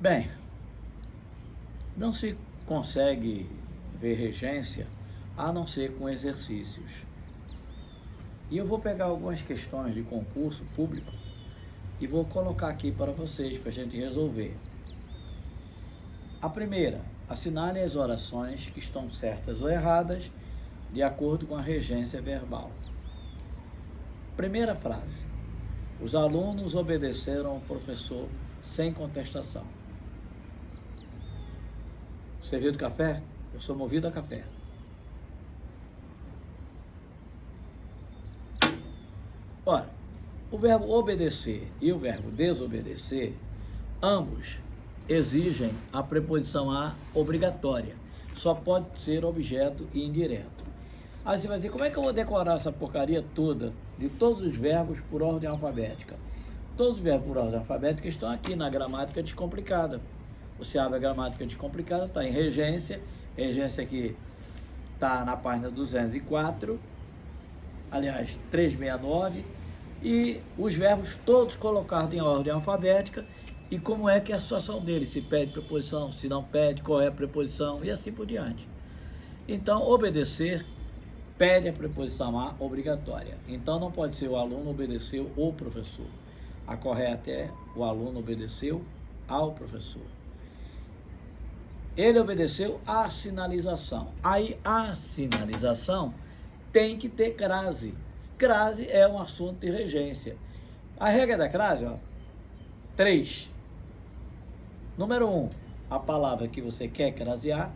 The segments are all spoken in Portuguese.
Bem, não se consegue ver regência a não ser com exercícios. E eu vou pegar algumas questões de concurso público e vou colocar aqui para vocês, para a gente resolver. A primeira, assinale as orações que estão certas ou erradas de acordo com a regência verbal. Primeira frase, os alunos obedeceram ao professor sem contestação. Serviu do café? Eu sou movido a café. Ora, o verbo obedecer e o verbo desobedecer, ambos exigem a preposição a obrigatória. Só pode ser objeto e indireto. Aí você vai dizer, como é que eu vou decorar essa porcaria toda de todos os verbos por ordem alfabética? Todos os verbos por ordem alfabética estão aqui na gramática descomplicada. Você abre a gramática descomplicada, está em regência. Regência aqui está na página 204, aliás, 369. E os verbos todos colocados em ordem alfabética. E como é que é a situação deles? Se pede preposição, se não pede, qual é a preposição e assim por diante. Então, obedecer pede a preposição a obrigatória. Então, não pode ser o aluno obedeceu o professor. A correta é o aluno obedeceu ao professor. Ele obedeceu à sinalização. Aí, a sinalização tem que ter crase. Crase é um assunto de regência. A regra da crase, 3. Número 1, a palavra que você quer crasear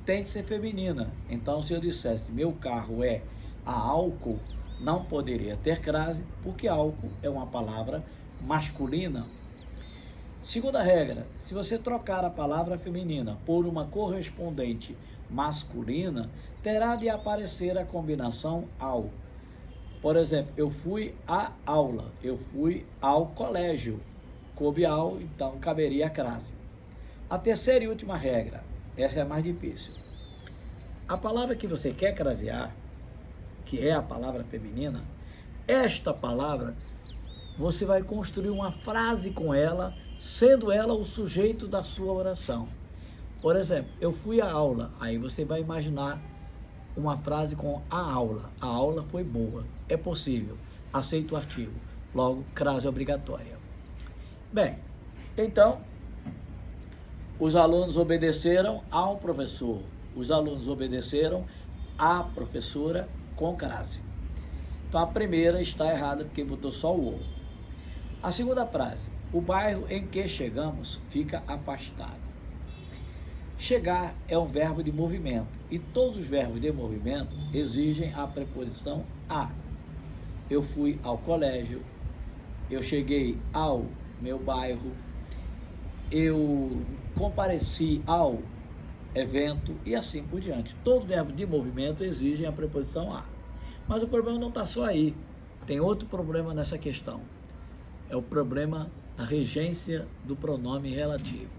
tem que ser feminina. Então, se eu dissesse, meu carro é a álcool, não poderia ter crase, porque álcool é uma palavra masculina. Segunda regra, se você trocar a palavra feminina por uma correspondente masculina, terá de aparecer a combinação ao. Por exemplo, eu fui à aula, eu fui ao colégio. Coube ao, então caberia a crase. A terceira e última regra, essa é a mais difícil. A palavra que você quer crasear, que é a palavra feminina, esta palavra, você vai construir uma frase com ela, sendo ela o sujeito da sua oração. Por exemplo, eu fui à aula, aí você vai imaginar uma frase com a aula foi boa, é possível, aceito o artigo, logo, crase obrigatória. Bem, então, os alunos obedeceram ao professor, os alunos obedeceram à professora com crase. Então, a primeira está errada porque botou só o. A segunda frase, o bairro em que chegamos fica afastado. Chegar é um verbo de movimento e todos os verbos de movimento exigem a preposição a. Eu fui ao colégio, eu cheguei ao meu bairro, eu compareci ao evento e assim por diante. Todo verbo de movimento exige a preposição a. Mas o problema não está só aí. Tem outro problema nessa questão. É o problema da regência do pronome relativo.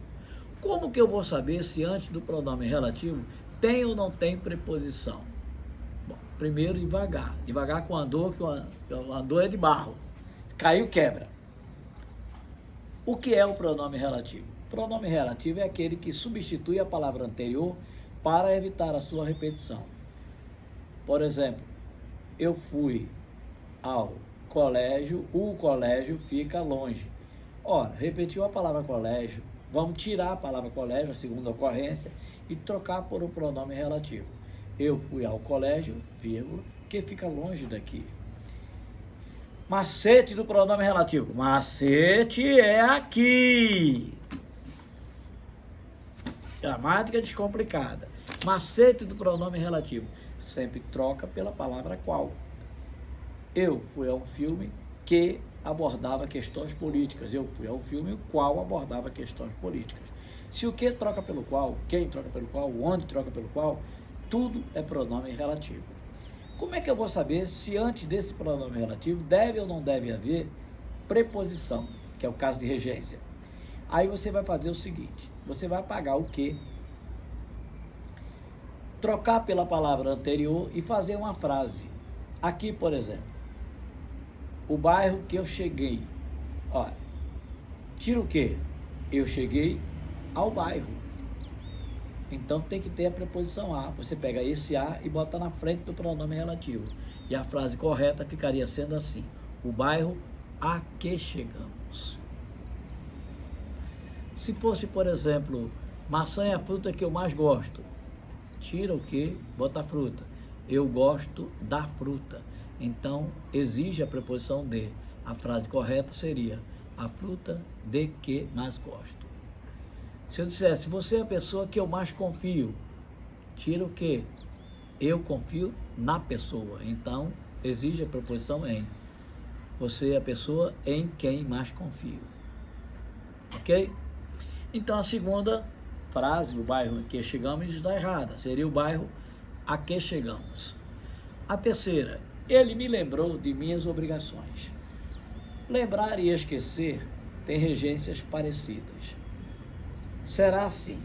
Como que eu vou saber se antes do pronome relativo tem ou não tem preposição? Bom, primeiro devagar. Devagar com andor, que o andor é de barro. Caiu, quebra. O que é o pronome relativo? O pronome relativo é aquele que substitui a palavra anterior para evitar a sua repetição. Por exemplo, eu fui ao colégio, o colégio fica longe. Ora, repetiu a palavra colégio, vamos tirar a palavra colégio, a segunda ocorrência, e trocar por um pronome relativo. Eu fui ao colégio, vírgula, que fica longe daqui. Macete do pronome relativo. Macete é aqui. Gramática descomplicada. Macete do pronome relativo. Sempre troca pela palavra qual. Eu fui ao filme que abordava questões políticas. Eu fui ao filme o qual abordava questões políticas. Se o que troca pelo qual, quem troca pelo qual, onde troca pelo qual, tudo é pronome relativo. Como é que eu vou saber se antes desse pronome relativo deve ou não deve haver preposição, que é o caso de regência? Aí você vai fazer o seguinte, você vai apagar o que, trocar pela palavra anterior e fazer uma frase. Aqui, por exemplo, o bairro que eu cheguei. Olha, tira o que? Eu cheguei ao bairro. Então tem que ter a preposição a. Você pega esse a e bota na frente do pronome relativo. E a frase correta ficaria sendo assim: o bairro a que chegamos. Se fosse, por exemplo, maçã é a fruta que eu mais gosto. Tira o que? Bota a fruta. Eu gosto da fruta. Então, exige a preposição de. A frase correta seria a fruta de que mais gosto. Se eu dissesse, você é a pessoa que eu mais confio. Tira o que? Eu confio na pessoa. Então, exige a preposição em. Você é a pessoa em quem mais confio. Ok? Então, a segunda frase, o bairro em que chegamos, está errada. Seria o bairro a que chegamos. A terceira, ele me lembrou de minhas obrigações. Lembrar e esquecer têm regências parecidas. Será assim: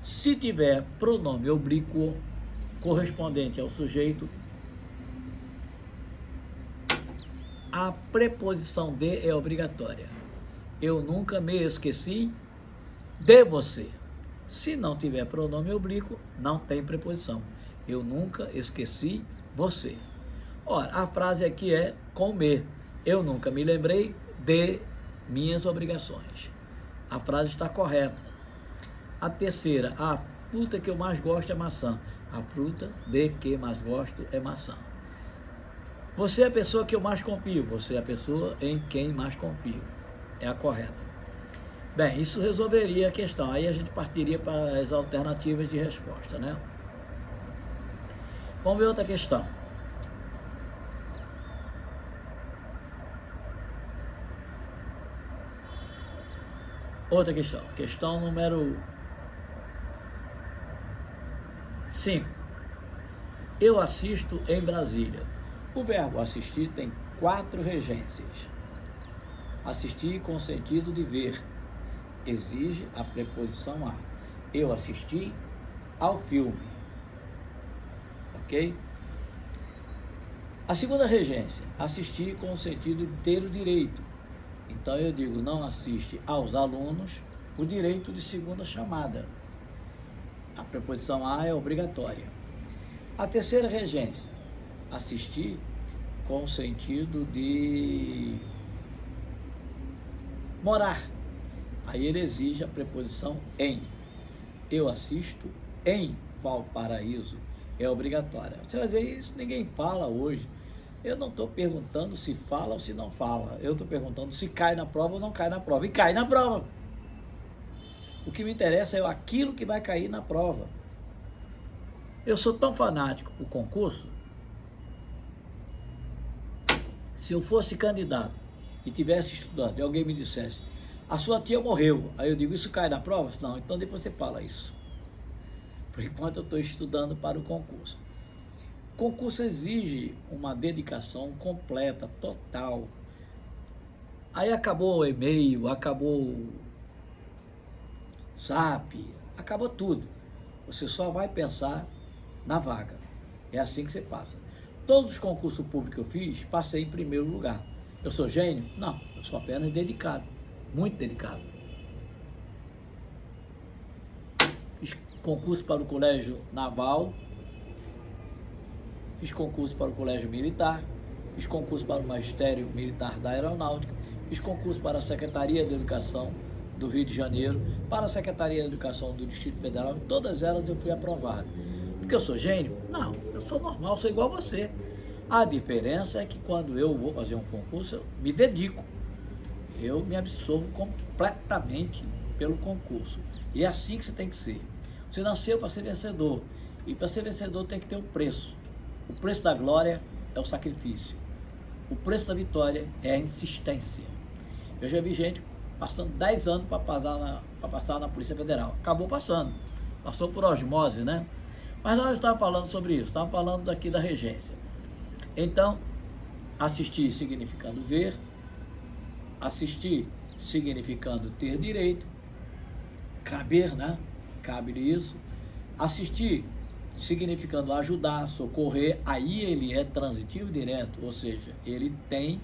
se tiver pronome oblíquo correspondente ao sujeito, a preposição de é obrigatória. Eu nunca me esqueci de você. Se não tiver pronome oblíquo, não tem preposição. Eu nunca esqueci você. Ora, a frase aqui é com me. Eu nunca me lembrei de minhas obrigações. A frase está correta. A terceira, a fruta que eu mais gosto é maçã. A fruta de que mais gosto é maçã. Você é a pessoa que eu mais confio. Você é a pessoa em quem mais confio. É a correta. Bem, isso resolveria a questão. Aí a gente partiria para as alternativas de resposta, né? Vamos ver outra questão. Outra questão. Questão número 5. Eu assisto em Brasília. O verbo assistir tem 4 regências. Assistir com o sentido de ver. Exige a preposição a. Eu assisti ao filme. Ok? A segunda regência, assistir com o sentido de ter o direito. Então eu digo, não assiste aos alunos o direito de segunda chamada. A preposição a é obrigatória. A terceira regência, assistir com o sentido de morar. Aí ele exige a preposição em. Eu assisto em Valparaíso. É obrigatória. Você vai dizer, isso ninguém fala hoje. Eu não estou perguntando se fala ou se não fala. Eu estou perguntando se cai na prova ou não cai na prova. E cai na prova. O que me interessa é aquilo que vai cair na prova. Eu sou tão fanático por concurso. Se eu fosse candidato e tivesse estudando e alguém me dissesse, a sua tia morreu. Aí eu digo, isso cai na prova? Não, então depois você fala isso. Por enquanto eu estou estudando para o concurso. O concurso exige uma dedicação completa, total. Aí acabou o e-mail, acabou o Zap, acabou tudo. Você só vai pensar na vaga. É assim que você passa. Todos os concursos públicos que eu fiz, passei em primeiro lugar. Eu sou gênio? Não, eu sou apenas dedicado, muito dedicado. Fiz concurso para o Colégio Naval, fiz concurso para o Colégio Militar, fiz concurso para o Magistério Militar da Aeronáutica, fiz concurso para a Secretaria de Educação do Rio de Janeiro, para a Secretaria de Educação do Distrito Federal, e todas elas eu fui aprovado. Porque eu sou gênio? Não, eu sou normal, sou igual a você. A diferença é que quando eu vou fazer um concurso, eu me dedico. Eu me absolvo completamente pelo concurso. E é assim que você tem que ser. Você nasceu para ser vencedor. E para ser vencedor tem que ter um preço. O preço da glória é o sacrifício. O preço da vitória é a insistência. Eu já vi gente passando 10 anos para passar na Polícia Federal. Acabou passando. Passou por osmose, né? Mas nós estávamos falando sobre isso. Estávamos falando daqui da regência. Então, assistir significando ver. Assistir significando ter direito. Caber, né? Cabe-lhe isso. Assistir significando ajudar, socorrer. Aí ele é transitivo direto. Ou seja, ele tem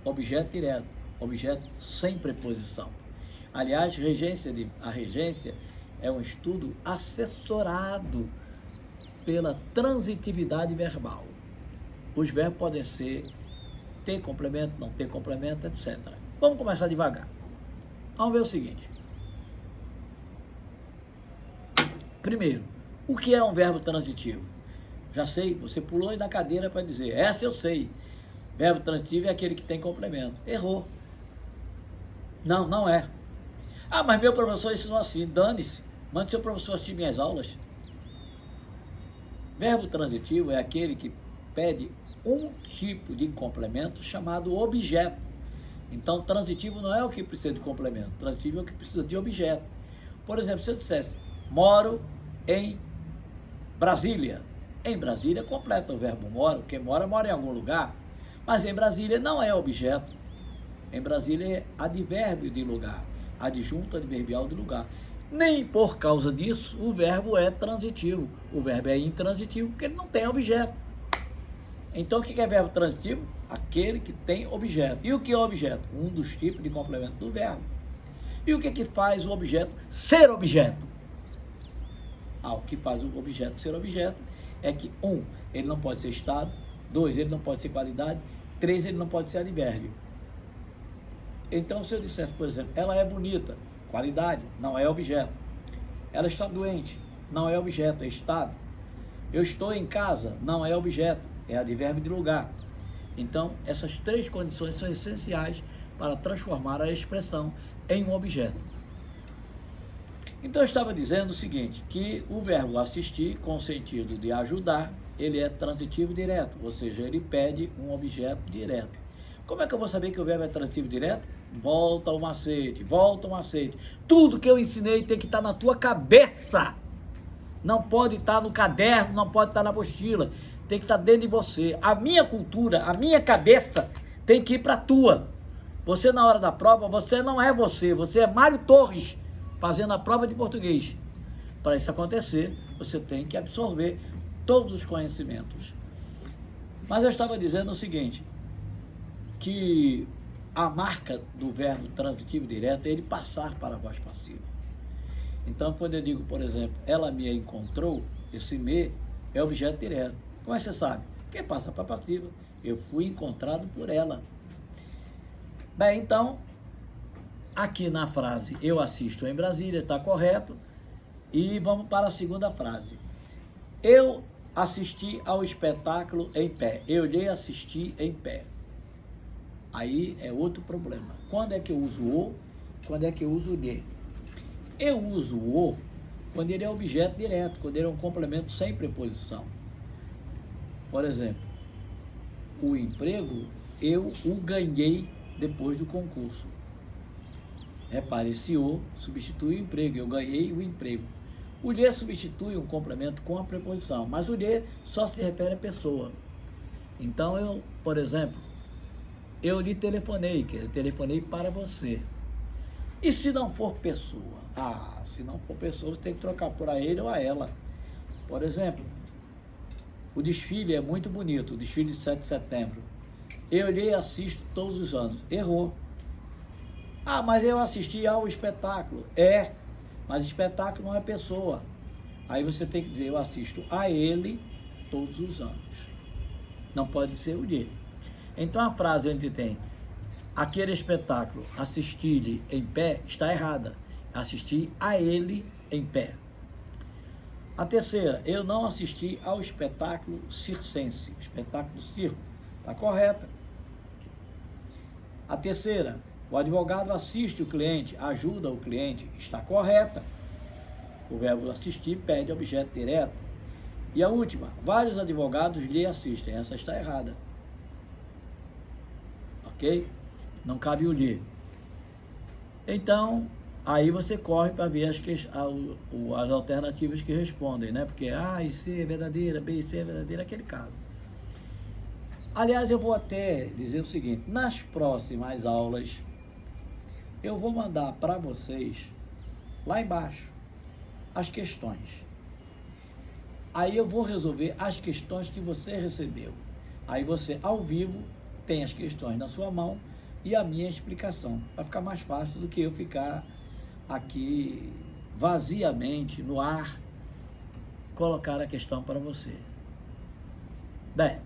objeto direto. Objeto sem preposição. Aliás, a regência é um estudo assessorado pela transitividade verbal. Os verbos podem ser ter complemento, não ter complemento, etc. Vamos começar devagar. Vamos ver o seguinte. Primeiro, o que é um verbo transitivo? Já sei, você pulou aí na cadeira para dizer, essa eu sei. Verbo transitivo é aquele que tem complemento. Errou. Não, não é. Ah, mas meu professor ensinou assim. Dane-se. Mande seu professor assistir minhas aulas. Verbo transitivo é aquele que pede um tipo de complemento chamado objeto. Então, transitivo não é o que precisa de complemento. Transitivo é o que precisa de objeto. Por exemplo, se eu dissesse, moro em Brasília. Em Brasília completa o verbo moro. Quem mora, mora em algum lugar. Mas em Brasília não é objeto. Em Brasília é advérbio de lugar. Adjunto adverbial de lugar. Nem por causa disso o verbo é transitivo. O verbo é intransitivo porque ele não tem objeto. Então o que é verbo transitivo? Aquele que tem objeto. E o que é objeto? Um dos tipos de complemento do verbo. E o que faz o objeto ser objeto? O que faz o objeto ser objeto é que, 1, ele não pode ser estado, 2, ele não pode ser qualidade, 3, ele não pode ser advérbio. Então, se eu dissesse, por exemplo, ela é bonita, qualidade, não é objeto. Ela está doente, não é objeto, é estado. Eu estou em casa, não é objeto, é advérbio de lugar. Então, essas 3 condições são essenciais para transformar a expressão em um objeto. Então, eu estava dizendo o seguinte, que o verbo assistir, com o sentido de ajudar, ele é transitivo direto, ou seja, ele pede um objeto direto. Como é que eu vou saber que o verbo é transitivo direto? Volta ao macete, volta ao macete. Tudo que eu ensinei tem que estar na tua cabeça. Não pode estar no caderno, não pode estar na apostila. Tem que estar dentro de você. A minha cultura, a minha cabeça tem que ir para a tua. Você, na hora da prova, você não é você. Você é Mário Torres, fazendo a prova de português. Para isso acontecer, você tem que absorver todos os conhecimentos. Mas eu estava dizendo o seguinte, que a marca do verbo transitivo direto é ele passar para a voz passiva. Então, quando eu digo, por exemplo, ela me encontrou, esse me é objeto direto. Como é que você sabe? Quem passa para a passiva, eu fui encontrado por ela. Bem, então, aqui na frase, eu assisto em Brasília, está correto. E vamos para a segunda frase. Eu assisti ao espetáculo em pé. Eu lhe assisti em pé. Aí é outro problema. Quando é que eu uso o? Quando é que eu uso o lhe? Eu uso o quando ele é objeto direto, quando ele é um complemento sem preposição. Por exemplo, o emprego, eu o ganhei depois do concurso. Repare, esse o substitui o emprego, eu ganhei o emprego. O lhe substitui um complemento com a preposição, mas o lhe só se refere à pessoa. Então, eu, por exemplo, eu lhe telefonei, que eu telefonei para você. E se não for pessoa? Se não for pessoa, você tem que trocar por a ele ou a ela. Por exemplo, o desfile é muito bonito, o desfile de 7 de setembro. Eu lhe assisto todos os anos. Errou. Mas eu assisti ao espetáculo. Mas espetáculo não é pessoa. Aí você tem que dizer, eu assisto a ele todos os anos. Não pode ser o lhe. Então a frase onde tem aquele espetáculo, assisti-lhe em pé, está errada. Assisti a ele em pé. A terceira, eu não assisti ao espetáculo circense, espetáculo do circo. Está correta. A terceira, o advogado assiste o cliente, ajuda o cliente. Está correta. O verbo assistir pede objeto direto. E a última, vários advogados lhe assistem. Essa está errada. Ok? Não cabe o lhe. Então, aí você corre para ver as alternativas que respondem, né? Porque A e C é verdadeira, B e C é verdadeira, aquele caso. Aliás, eu vou até dizer o seguinte, nas próximas aulas, eu vou mandar para vocês, lá embaixo, as questões. Aí eu vou resolver as questões que você recebeu. Aí você, ao vivo, tem as questões na sua mão e a minha explicação. Vai ficar mais fácil do que eu ficar aqui vaziamente no ar colocar a questão para você. Bem,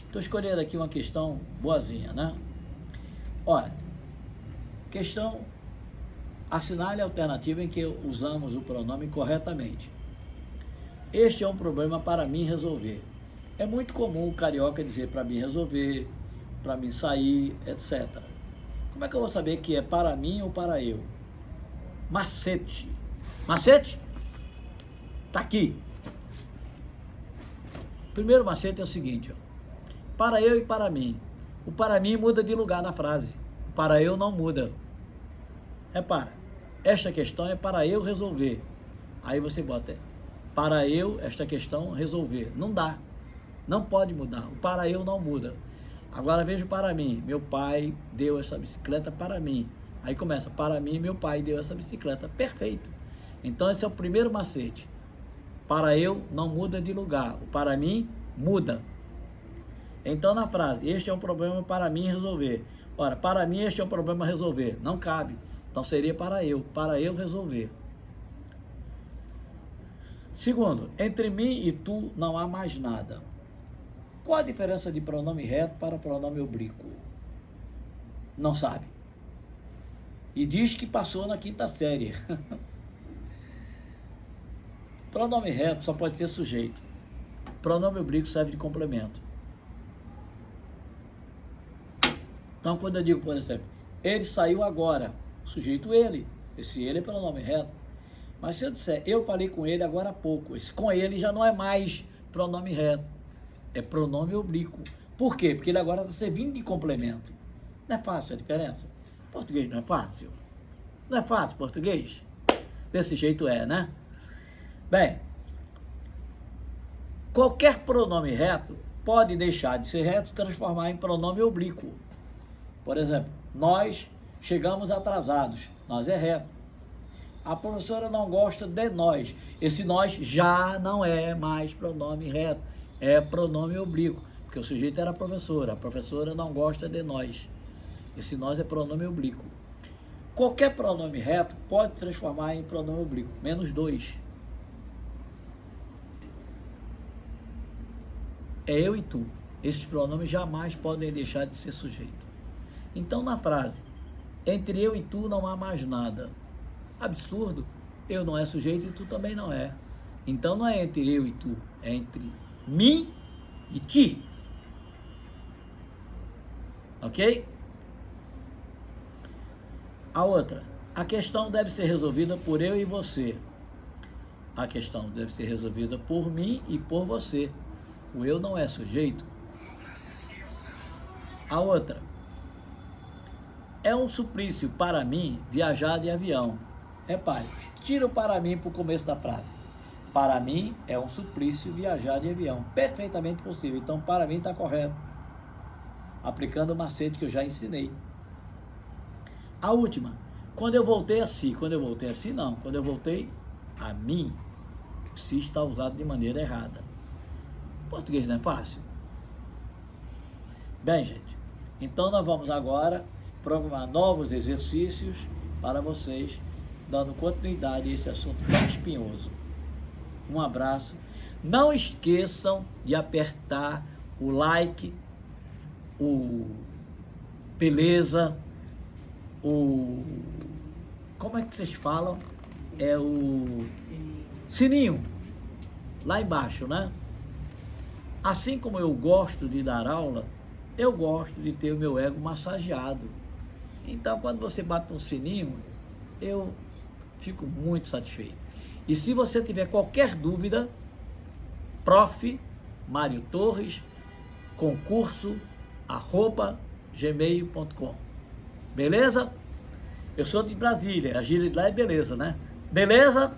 estou escolhendo aqui uma questão boazinha, né? Olha, questão, assinale a alternativa em que usamos o pronome corretamente. Este é um problema para mim resolver. É muito comum o carioca dizer para mim resolver, para mim sair, etc. Como é que eu vou saber que é para mim ou para eu? Macete. Macete? Tá aqui. Primeiro macete é o seguinte, ó. Para eu e para mim. O para mim muda de lugar na frase. O para eu não muda. Repara, esta questão é para eu resolver. Aí você bota para eu, esta questão, resolver. Não dá. Não pode mudar. O para eu não muda. Agora veja para mim. Meu pai deu essa bicicleta para mim. Aí começa, para mim, meu pai deu essa bicicleta. Perfeito. Então esse é o primeiro macete. Para eu não muda de lugar. O para mim muda. Então na frase, este é um problema para mim resolver. Ora, para mim este é um problema a resolver. Não cabe. Então seria para eu resolver. Segundo, entre mim e tu não há mais nada. Qual a diferença de pronome reto para pronome oblíquo? Não sabe. E diz que passou na quinta série. Pronome reto só pode ser sujeito. Pronome oblíquo serve de complemento. Então, quando eu digo, por exemplo, ele saiu agora, sujeito ele. Esse ele é pronome reto. Mas se eu disser, eu falei com ele agora há pouco, esse com ele já não é mais pronome reto. É pronome oblíquo. Por quê? Porque ele agora está servindo de complemento. Não é fácil a diferença? Português não é fácil? Não é fácil português? Desse jeito é, né? Bem, qualquer pronome reto pode deixar de ser reto e se transformar em pronome oblíquo. Por exemplo, nós chegamos atrasados. Nós é reto. A professora não gosta de nós. Esse nós já não é mais pronome reto. É pronome oblíquo. Porque o sujeito era a professora não gosta de nós. Esse nós é pronome oblíquo. Qualquer pronome reto pode transformar em pronome oblíquo. Menos 2. É eu e tu. Esses pronomes jamais podem deixar de ser sujeito. Então, na frase, entre eu e tu não há mais nada. Absurdo. Eu não é sujeito e tu também não é. Então, não é entre eu e tu. É entre mim e ti. Ok? A outra. A questão deve ser resolvida por eu e você. A questão deve ser resolvida por mim e por você. O eu não é sujeito. A outra. É um suplício para mim viajar de avião. Repare, tira o para mim para o começo da frase. Para mim é um suplício viajar de avião. Perfeitamente possível. Então, para mim está correto. Aplicando o macete que eu já ensinei. A última. Quando eu voltei a si. Quando eu voltei a si, não. Quando eu voltei a mim, o si está usado de maneira errada. Português não é fácil? Bem, gente. Então, nós vamos agora programar novos exercícios para vocês, dando continuidade a esse assunto tão espinhoso. Um abraço. Não esqueçam de apertar o like, o beleza, o... como é que vocês falam? É o sininho, lá embaixo, né? Assim como eu gosto de dar aula, eu gosto de ter o meu ego massageado. Então, quando você bate no sininho, eu fico muito satisfeito. E se você tiver qualquer dúvida, Prof. Mário Torres, concurso@gmail.com. Beleza? Eu sou de Brasília, agilidade e beleza, né? Beleza?